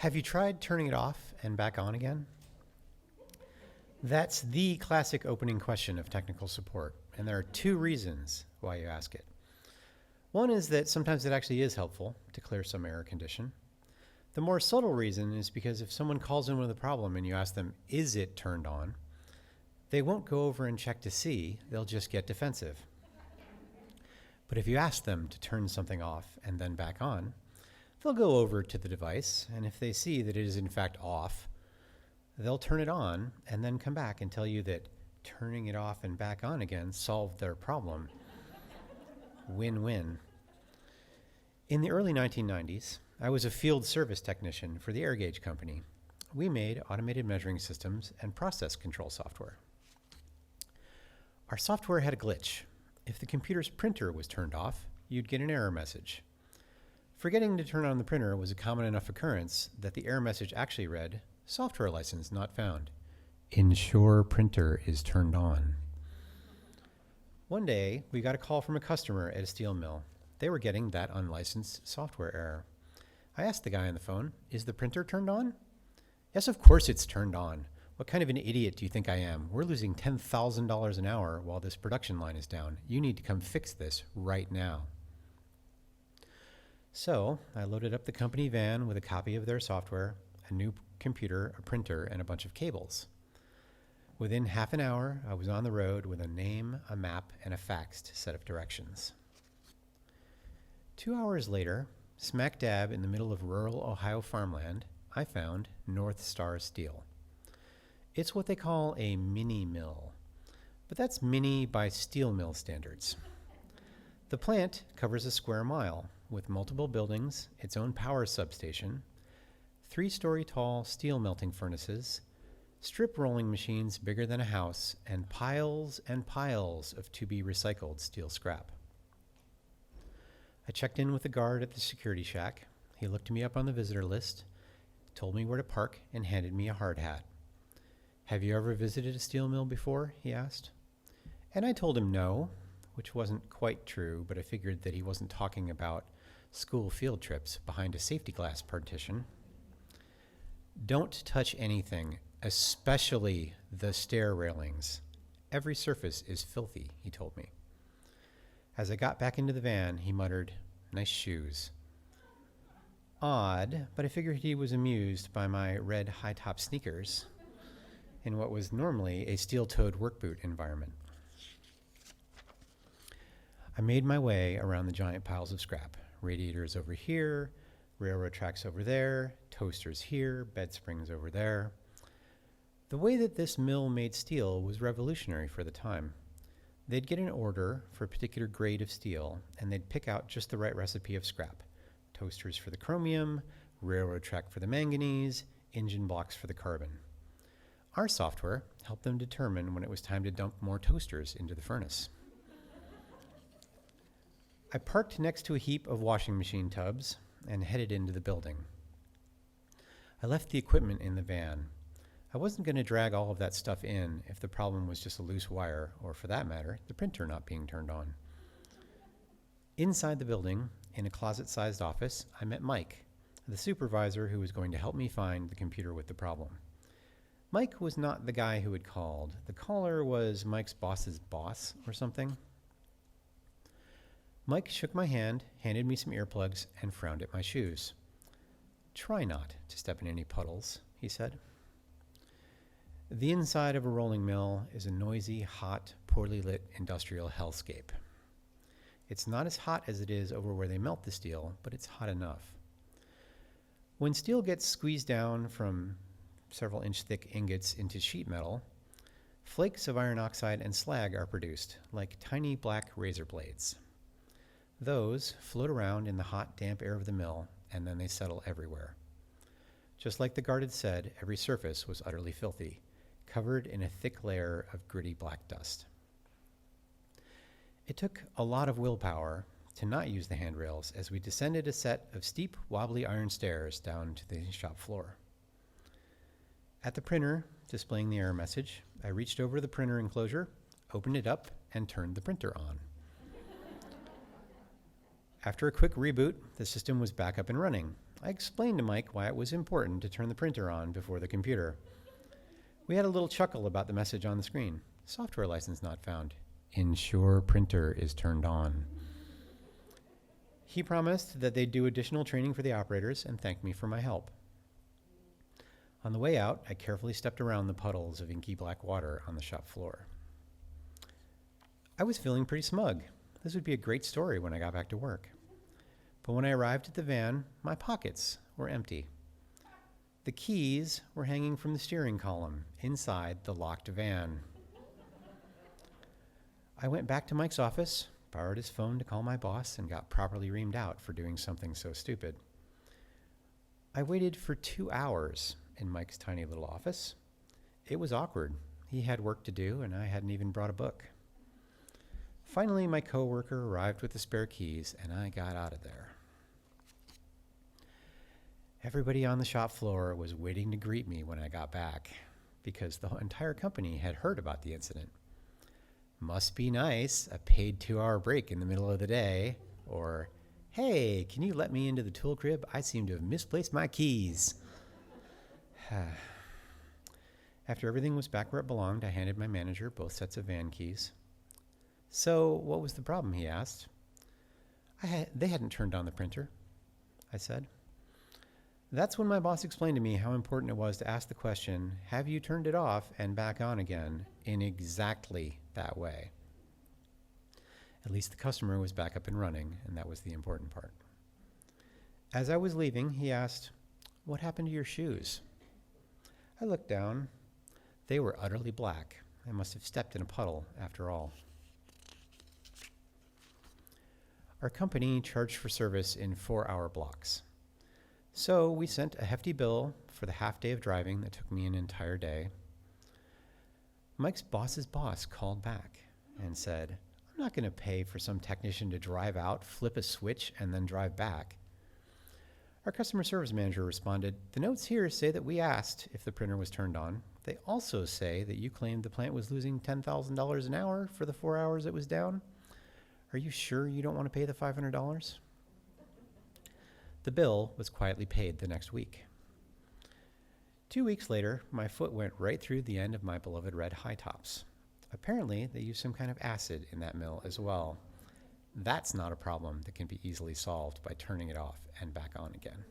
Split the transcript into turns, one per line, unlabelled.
Have you tried turning it off and back on again? That's the classic opening question of technical support, and there are two reasons why you ask it. One is that sometimes it actually is helpful to clear some error condition. The more subtle reason is because if someone calls in with a problem and you ask them, is it turned on? They won't go over and check to see, they'll just get defensive. But if you ask them to turn something off and then back on, they'll go over to the device, and if they see that it is in fact off, they'll turn it on and then come back and tell you that turning it off and back on again solved their problem. Win-win. In the early 1990s, I was a field service technician for the air gauge company. We made automated measuring systems and process control software. Our software had a glitch. If the computer's printer was turned off, you'd get an error message. Forgetting to turn on the printer was a common enough occurrence that the error message actually read, software license not found. Ensure printer is turned on. One day, we got a call from a customer at a steel mill. They were getting that unlicensed software error. I asked the guy on the phone, is the printer turned on? Yes, of course it's turned on. What kind of an idiot do you think I am? We're losing $10,000 an hour while this production line is down. You need to come fix this right now. So I loaded up the company van with a copy of their software, a new computer, a printer, and a bunch of cables. Within half an hour, I was on the road with a name, a map, and a faxed set of directions. 2 hours later, smack dab in the middle of rural Ohio farmland, I found North Star Steel. It's what they call a mini mill, but that's mini by steel mill standards. The plant covers a square mile with multiple buildings, its own power substation, 3-story tall steel melting furnaces, strip rolling machines bigger than a house, and piles of to-be-recycled steel scrap. I checked in with the guard at the security shack. He looked me up on the visitor list, told me where to park, and handed me a hard hat. Have you ever visited a steel mill before? He asked. And I told him no, which wasn't quite true, but I figured that he wasn't talking about school field trips behind a safety glass partition. Don't touch anything, especially the stair railings. Every surface is filthy, he told me. As I got back into the van, he muttered, nice shoes. Odd, but I figured he was amused by my red high-top sneakers in what was normally a steel-toed work boot environment. I made my way around the giant piles of scrap. Radiators over here, railroad tracks over there, toasters here, bed springs over there. The way that this mill made steel was revolutionary for the time. They'd get an order for a particular grade of steel, and they'd pick out just the right recipe of scrap. Toasters for the chromium, railroad track for the manganese, engine blocks for the carbon. Our software helped them determine when it was time to dump more toasters into the furnace. I parked next to a heap of washing machine tubs and headed into the building. I left the equipment in the van. I wasn't going to drag all of that stuff in if the problem was just a loose wire, or for that matter, the printer not being turned on. Inside the building, in a closet-sized office, I met Mike, the supervisor who was going to help me find the computer with the problem. Mike was not the guy who had called. The caller was Mike's boss's boss or something. Mike shook my hand, handed me some earplugs, and frowned at my shoes. Try not to step in any puddles, he said. The inside of a rolling mill is a noisy, hot, poorly lit industrial hellscape. It's not as hot as it is over where they melt the steel, but it's hot enough. When steel gets squeezed down from several inch thick ingots into sheet metal, flakes of iron oxide and slag are produced, like tiny black razor blades. Those float around in the hot, damp air of the mill, and then they settle everywhere. Just like the guard had said, every surface was utterly filthy, covered in a thick layer of gritty black dust. It took a lot of willpower to not use the handrails as we descended a set of steep, wobbly iron stairs down to the shop floor. At the printer, displaying the error message, I reached over the printer enclosure, opened it up, and turned the printer on. After a quick reboot, the system was back up and running. I explained to Mike why it was important to turn the printer on before the computer. We had a little chuckle about the message on the screen. Software license not found. Ensure printer is turned on. He promised that they'd do additional training for the operators and thanked me for my help. On the way out, I carefully stepped around the puddles of inky black water on the shop floor. I was feeling pretty smug. This would be a great story when I got back to work. But when I arrived at the van, my pockets were empty. The keys were hanging from the steering column inside the locked van. I went back to Mike's office, borrowed his phone to call my boss, and got properly reamed out for doing something so stupid. I waited for 2 hours in Mike's tiny little office. It was awkward. He had work to do, and I hadn't even brought a book. Finally, my coworker arrived with the spare keys, and I got out of there. Everybody on the shop floor was waiting to greet me when I got back, because the entire company had heard about the incident. Must be nice, a paid 2-hour break in the middle of the day, or, hey, can you let me into the tool crib? I seem to have misplaced my keys. After everything was back where it belonged, I handed my manager both sets of van keys. So, what was the problem, he asked. They hadn't turned on the printer, I said. That's when my boss explained to me how important it was to ask the question, have you turned it off and back on again, in exactly that way. At least the customer was back up and running, and that was the important part. As I was leaving, he asked, what happened to your shoes? I looked down. They were utterly black. I must have stepped in a puddle after all. Our company charged for service in 4-hour blocks. So we sent a hefty bill for the half day of driving that took me an entire day. Mike's boss's boss called back and said, I'm not going to pay for some technician to drive out, flip a switch, and then drive back. Our customer service manager responded, the notes here say that we asked if the printer was turned on. They also say that you claimed the plant was losing $10,000 an hour for the 4 hours it was down. Are you sure you don't want to pay the $500? The bill was quietly paid the next week. 2 weeks later, my foot went right through the end of my beloved red high tops. Apparently, they use some kind of acid in that mill as well. That's not a problem that can be easily solved by turning it off and back on again.